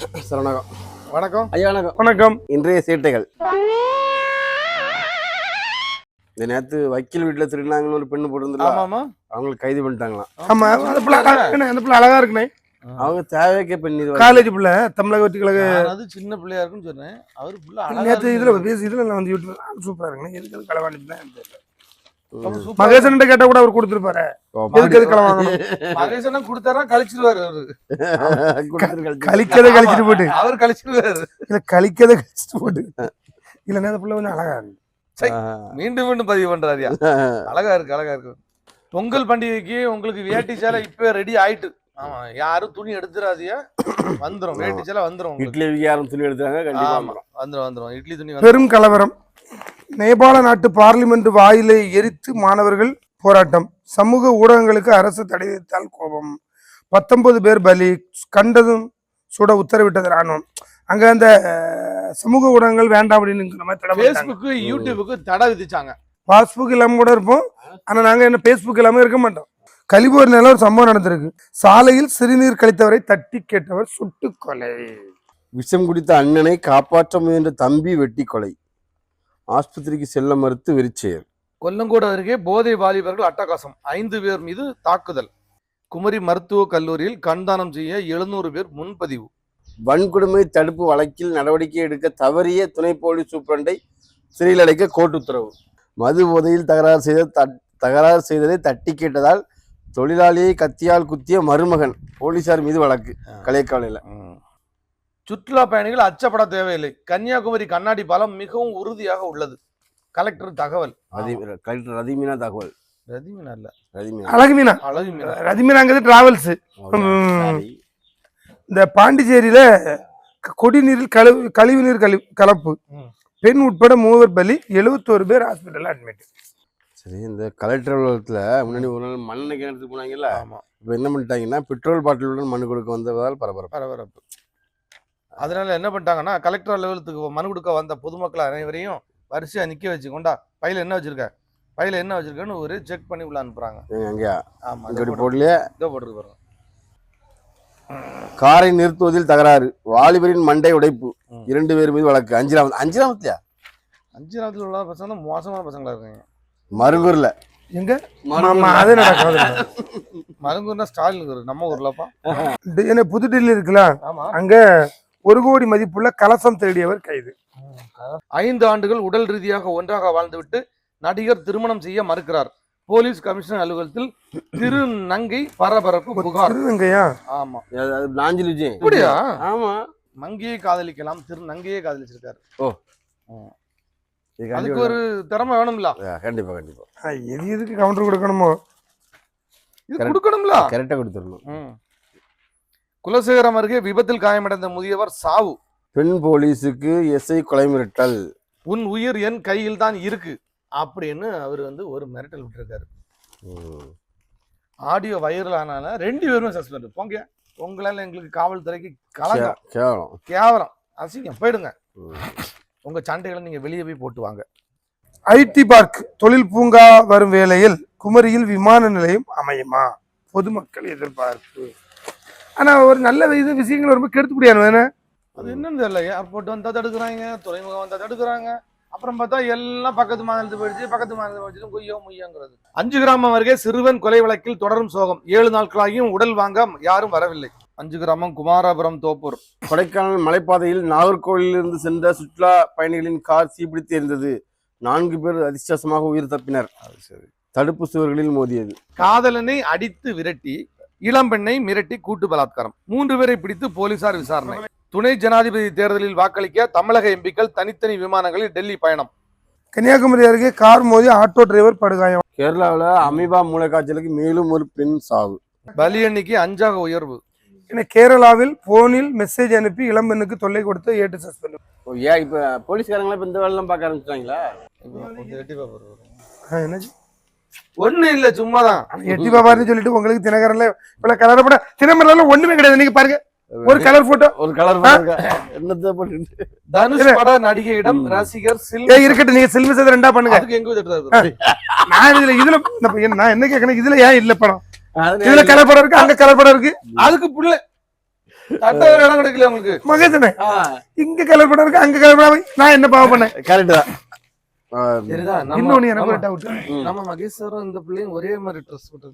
Sir வணக்கம். வணக்கம் ஐயா வணக்கம். வணக்கம். இன்றைய சேட்டைகள். இந்த நேரத்து வக்கீல் வீட்டுல திருடினாங்கன்னு ஒரு பெண்ணு போட்டிருந்துருக்கா. அவங்களுக்கு கைது பண்ணிட்டாங்களாம். ஆமா, அந்த பிள்ளை அழகா இருக்குண்ணே. அவங்க தேவைக்கே பெண்ணு காலேஜ் பிள்ளை, தமிழக வெற்றி கழக. அது சின்ன பிள்ளையா இருக்குன்னு சொன்னேன். அவரு பிள்ளை நேற்று இதுல பேசி இதுல நான் வந்து யூடியூப்ல சூப்பரா இருக்குண்ணே. எதுக்கு களவாணி மகேசன் கேட்டா கூட அவர் கொடுத்துருப்பாரு. எதுக்கு எது களவாங்கணும்? மகேசன் கொடுத்தாரா கழிச்சிருவாரு. அவரு கழிக்கதை கழிச்சிட்டு போட்டு அவர் கழிச்சிருவாரு. இல்ல கழிக்கதை கழிச்சிட்டு போட்டு இல்ல நேற்று பிள்ளை கொஞ்சம் அழகா இருக்கு. மீண்டும் மீண்டும் பதிவு பண்றாரியா. அழகா இருக்கு, அழகா இருக்கு. பொங்கல் பண்டிகைக்கு உங்களுக்கு வேட்டி சேலை இப்ப ரெடி ஆயிட்டு. ஆமா, யாரும் துணி எடுத்துறாதியா. வந்துரும், வேட்டி சேலை வந்துரும். இட்லி யாரும் துணி எடுத்தாங்க, கண்டிப்பா வந்துரும் வந்துரும். இட்லி துணி. பெரும் கலவரம். நேபாள நாட்டு பார்லிமெண்ட் வாயிலை எரித்து மாணவர்கள் போராட்டம். சமூக ஊடகங்களுக்கு அரசு தடை விதித்தால் கோபம். 19 பேர் பலி. கண்டதும் சுட உத்தரவிட்டது ராணுவம். அங்க அந்த சமூக ஊடகங்கள் வேண்டாம் அப்படின்னு யூடியூபுக்கு தடை விதிச்சாங்க. பாஸ்புக் இல்லாம கூட இருப்போம், ஆனா நாங்க என்ன பேஸ்புக் இல்லாம இருக்க மாட்டோம். கலிபோர்னியால நில ஒரு சம்பவம் நடந்திருக்கு. சாலையில் சிறுநீர் கழித்தவரை தட்டி கேட்டவர் சுட்டுக் கொலை. விஷம் குடித்த அண்ணனை காப்பாற்ற முயன்ற தம்பி வெட்டி கொலை. ஆஸ்பத்திரிக்கு செல்ல மறுத்து வெறிச்செயல். கொல்லங்கோடு அருகே போதை வாலிபர்கள் அட்டகாசம். 5 பேர் மீது தாக்குதல். குமரி மருத்துவக் கல்லூரியில் கண்தானம் செய்ய 700 பேர் முன்பதிவு. வன்கொடுமை தடுப்பு வழக்கில் நடவடிக்கை எடுக்க தவறிய துணை போலீஸ் சூப்பரண்டை சிறையில் அடைக்க கோர்ட் உத்தரவு. மது போதையில் தகராறு செய்ததை தட்டி கேட்டதால் தொழிலாளியை கத்தியால் குத்திய மருமகன். போலீசார் மீது வழக்கு கலைக்காலையில். சுற்றுலா பயணிகள் அச்சப்பட தேவையில்லை. கன்னியாகுமரி கண்ணாடி பாலம் மிகவும் உறுதியாக உள்ளது. கலெக்டர் தகவல். கலெக்டர் ரதிமீனா தகவல். ரதிமீனா இல்ல, அழகுமீனா. ரதிமீனாங்கிறது டிராவல்ஸ். இந்த பாண்டிச்சேரியில குடிநீரில் கழிவுநீர் கலப்பு. பெண் உட்பட 3 பேர் பலி. 71 பேர் ஹாஸ்பிட்டல்ல அட்மிட். சரி, இந்த கலெக்டர் அலுவலகத்துல முன்னாடி ஒரு நாள் மண்ணெண்ணெய் கிணத்துக்கு போனாங்கல்ல. இப்போ என்ன பண்ணிட்டாங்கன்னா பெட்ரோல் பாட்டிலுடன் மனு கொடுக்க வந்ததால் பரபரப்பு. அதனால என்ன பண்ணிட்டாங்கன்னா, கலெக்டர் அலுவலகத்துக்கு மனு கொடுக்க வந்த பொதுமக்கள் அனைவரையும் வரிசையா நிக்க வச்சு கொண்டா பையில என்ன வச்சிருக்கன்னு ஒரு செக் பண்ணி உள்ள அனுப்புறாங்க. போட்டுருக்கு. காரை நிறுத்துவதில் தகராறு. வாலிபரின் மண்டை உடைப்பு. 2 பேர் மீது வழக்கு. அஞ்சிராமத்துல உள்ள பசங்க மோசமான பசங்களா இருக்காங்க. மருங்கூர்ல எங்க அது நடக்காது. மருங்கூர்னா ஸ்டாலின் நம்ம ஊர்லப்பா. புதுடில்லி இருக்குல்ல, அங்க 1 கோடி மதிப்புள்ள கலசம் தேடியவர் கைது. 5 ஆண்டுகள் உடல் ரீதியாக ஒன்றாக வாழ்ந்துவிட்டு நடிகர் திருமணம் செய்ய மறுக்கிறார். போலீஸ் கமிஷனர் அலுவலகத்தில் திருநங்கை பரபரப்பு புகார். ஆமா, அப்படியா? ஆமா, மங்கையை காதலிக்கலாம், திருநங்கையை காதலிச்சிருக்காரு. அதுக்கு ஒரு திறமை வேணும்ல. கண்டிப்பா எதுக்கு கவுண்டர் கொடுக்கணுமோ கொடுக்கணும்ல, கரெக்டா கொடுத்துடணும். குலசேகரம் அருகே விபத்தில் காயமடைந்த முதியவர் சாவு. பெண் போலீஸுக்கு எஸ்ஐ கொலை மிரட்டல். உன் உயிர் என் கையில் தான் இருக்கு அப்படின்னு அவர் ஒரு மிரட்டல் விட்டுருக்காரு. ஆடியோ வைரல் ஆனால 2 பேருமே சஸ்பெண்ட். போங்க, உங்களால எங்களுக்கு காவல்துறைக்கு கேவலம், அசிங்கம். போயிடுங்க, உங்க சண்டைகளை நீங்க வெளியே போய் போட்டு வாங்க. ஐடி பார்க் தொழில் பூங்கா வரும் வேளையில் குமரியில் விமான நிலையம் அமையுமா? பொதுமக்கள் எதிர்பார்ப்பு. ஆனா ஒரு நல்ல விஷயங்கள் ரொம்ப கெடுத்து முடியாது. அது என்னன்னு தெரியல. ஏர்போர்ட் வந்தா தடுக்கிறாங்க, துறைமுகம் வந்தா தடுக்கிறாங்க. அப்புறம் பார்த்தா எல்லாம் பக்கத்து மாநிலத்து கொய்யோ முய்யங்கிறது. 5 கிராமம் அருகே சிறுவன் கொலை வழக்கில் தொடரும் சோகம். 7 நாட்களாகியும் உடல் வாங்க யாரும் வரவில்லை. 5 கிராமம் குமாரபுரம் தோப்பூர். கொடைக்கானல் மலைப்பாதையில் நாகர்கோவிலிருந்து சென்ற சுற்றுலா பயணிகளின் கார் தீப்பிடித்து எரிந்தது. 4 பேர் அதிர்ஷ்டமாக உயிர் தப்பினர். தடுப்பு சுவர்களில் மோதியது. காதலனை அடித்து விரட்டி இளம்பெண்ணை மிரட்டி கூட்டு பலாத்காரம். 3 பேரை பிடித்து போலீசார் விசாரணை. துணை ஜனாதிபதி தேர்தலில் வாக்களிக்க தமிழக எம்பிக்கள் தனித்தனி விமானங்களில் டெல்லி பயணம். கன்னியாகுமரி அருகே கார் மோதி ஆட்டோ டிரைவர் படுகாயம். கேரளாவில் அமீபா மூளைக்காய்ச்சலுக்கு மேலும் ஒரு பெண் சாவு. பலி எண்ணிக்கை 5ஆக உயர்வு. கேரளாவில் போனில் மெசேஜ் அனுப்பி இளம்பெண்ணுக்கு தொல்லை கொடுத்து 8 சஸ்பெண்ட். இப்ப போலீஸ்காரங்களா இப்ப இந்த வேலை பார்க்க ஆரம்பிச்சிட்டாங்களா? ஒண்ணு இல்ல, சும்மாதான் எட்டி பாபாருன்னு சொல்லிட்டு உங்களுக்கு தினகரன்ல இவ்வளவு கலரப்பட தினமரல ஒண்ணுமே கிடையாது. நீங்க பாருங்க, ஒரு கலர் போட்டோ, ஒரு கலர் தனுஷ் பட நடிகையிடம் ரசிகர் இருக்கட்டும். நீங்க செல்வி சேத 2 பண்ணுங்க. நான் இதுல நான் என்ன கேட்கணும், இதுல ஏன் இல்ல படம்? இதுல கலர் படம் இருக்கு, அங்க கலர் படம் இருக்கு. அதுக்கு புள்ள தட்ட ஒரு இடம் கிடைக்கல உங்களுக்கு. மகேசனே ஆ, இங்க கலர் பண்ண இருக்கு அங்க கலர் பண்ண நான் என்ன பாவம் பண்ணேன்? கரெக்ட் தான். சரிதான். நம்ம இன்னொன்னு எனக்கு ஒரு doubt. நம்ம மகேஸ்வரம் இந்த பிள்ளையும் ஒரே மாதிரி ட்ரெஸ் போட்டுருக்கல.